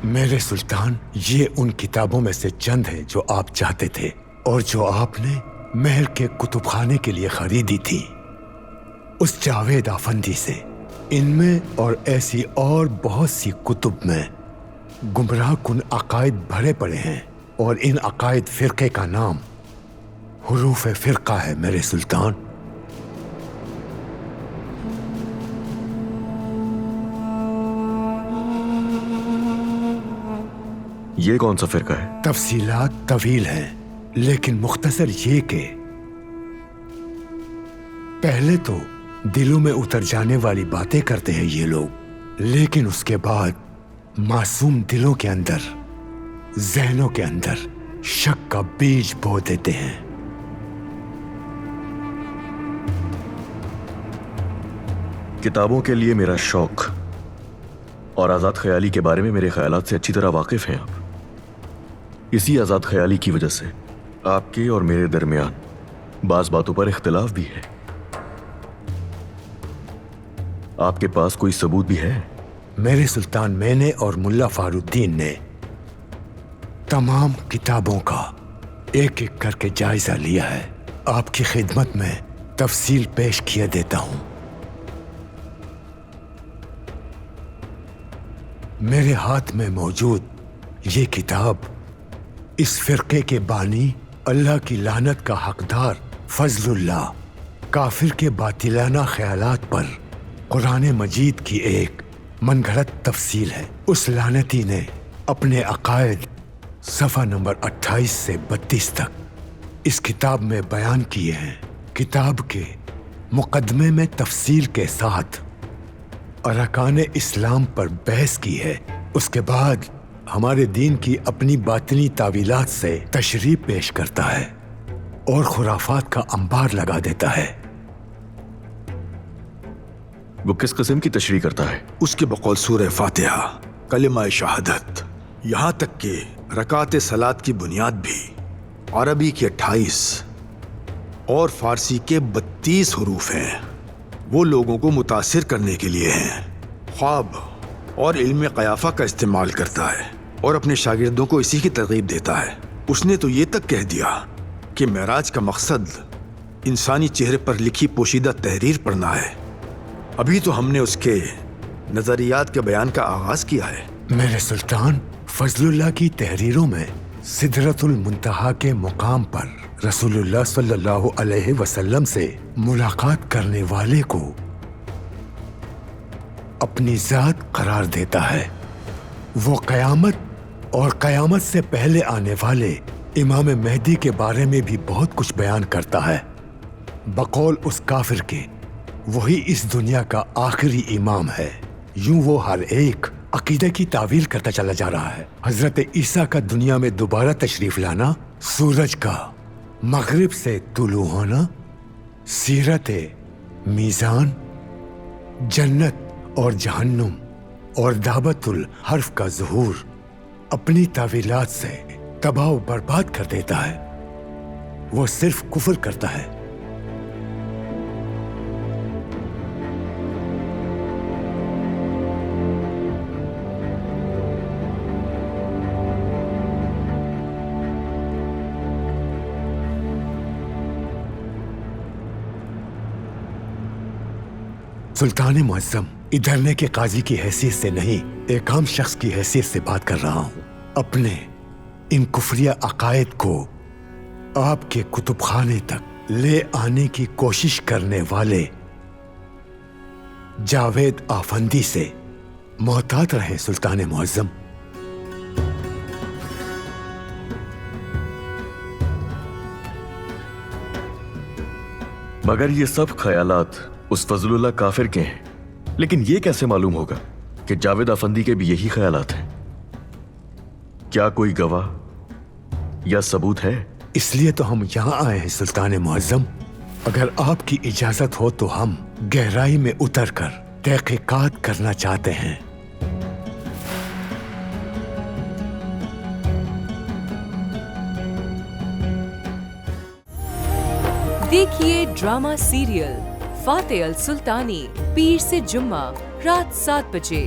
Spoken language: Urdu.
میرے سلطان، یہ ان کتابوں میں سے چند ہیں جو آپ چاہتے تھے اور جو آپ نے محل کے کتب خانے کے لیے خریدی تھی اس جاوید آفندی سے۔ ان میں اور ایسی اور بہت سی کتب میں گمراہ کن عقائد بھرے پڑے ہیں، اور ان عقائد فرقے کا نام حروف فرقہ ہے میرے سلطان۔ یہ کون سا فرقہ ہے؟ تفصیلات طویل ہیں، لیکن مختصر یہ کہ پہلے تو دلوں میں اتر جانے والی باتیں کرتے ہیں یہ لوگ، لیکن اس کے بعد معصوم دلوں کے اندر، ذہنوں کے اندر شک کا بیج بو دیتے ہیں۔ کتابوں کے لیے میرا شوق اور آزاد خیالی کے بارے میں میرے خیالات سے اچھی طرح واقف ہیں آپ۔ اسی آزاد خیالی کی وجہ سے آپ کے اور میرے درمیان بعض باتوں پر اختلاف بھی ہے۔ آپ کے پاس کوئی ثبوت بھی ہے؟ میرے سلطان، میں نے اور ملا فاروق الدین نے تمام کتابوں کا ایک ایک کر کے جائزہ لیا ہے۔ آپ کی خدمت میں تفصیل پیش کیے دیتا ہوں۔ میرے ہاتھ میں موجود یہ کتاب اس فرقے کے بانی، اللہ کی لعنت کا حقدار فضل اللہ، کافر کے باطلانہ خیالات پر قرآن مجید کی ایک من گھڑت تفصیل ہے۔ اس لعنتی نے اپنے عقائد صفحہ نمبر 28 سے 32 تک اس کتاب میں بیان کیے ہیں۔ کتاب کے مقدمے میں تفصیل کے ساتھ ارکان اسلام پر بحث کی ہے۔ اس کے بعد ہمارے دین کی اپنی باطنی تعویلات سے تشریح پیش کرتا ہے اور خرافات کا انبار لگا دیتا ہے۔ وہ کس قسم کی تشریح کرتا ہے؟ اس کے بقول سورہ فاتحہ، کلمہ شہادت، یہاں تک کہ رکعت صلاۃ کی بنیاد بھی عربی کے 28 اور فارسی کے 32 حروف ہیں۔ وہ لوگوں کو متاثر کرنے کے لیے ہیں۔ خواب اور علم قیافہ کا استعمال کرتا ہے اور اپنے شاگردوں کو اسی کی ترغیب دیتا ہے۔ اس نے تو یہ تک کہہ دیا کہ معراج کا مقصد انسانی چہرے پر لکھی پوشیدہ تحریر پڑھنا ہے۔ ابھی تو ہم نے اس کے نظریات کے بیان کا آغاز کیا ہے۔ میرے سلطان، فضل اللہ کی تحریروں میں سدرۃ المنتہا کے مقام پر رسول اللہ صلی اللہ علیہ وسلم سے ملاقات کرنے والے کو اپنی ذات قرار دیتا ہے۔ وہ قیامت اور قیامت سے پہلے آنے والے امام مہدی کے بارے میں بھی بہت کچھ بیان کرتا ہے۔ بقول اس کافر کے وہی اس دنیا کا آخری امام ہے۔ یوں وہ ہر ایک عقیدے کی تعویل کرتا چلا جا رہا ہے۔ حضرت عیسیٰ کا دنیا میں دوبارہ تشریف لانا، سورج کا مغرب سے طلوع ہونا، سیرت میزان، جنت اور جہنم اور دعوت الحرف کا ظہور اپنی تعویلات سے تباہ و برباد کر دیتا ہے۔ وہ صرف کفر کرتا ہے۔ سلطان معظم، ادھر نے کے قاضی کی حیثیت سے نہیں، ایک عام شخص کی حیثیت سے بات کر رہا ہوں۔ اپنے ان کفریہ عقائد کو آپ کے کتب خانے تک لے آنے کی کوشش کرنے والے جاوید آفندی سے محتاط رہیں سلطان معظم۔ مگر یہ سب خیالات اس فضل اللہ کافر کے ہیں، لیکن یہ کیسے معلوم ہوگا کہ جاوید آفندی کے بھی یہی خیالات ہیں؟ کیا کوئی گواہ یا ثبوت ہے؟ اس لیے تو ہم یہاں آئے ہیں سلطان معظم۔ اگر آپ کی اجازت ہو تو ہم گہرائی میں اتر کر تحقیقات کرنا چاہتے ہیں۔ دیکھیے ڈرامہ سیریل فاتح السلطانی، پیر سے جمعہ رات 7 بجے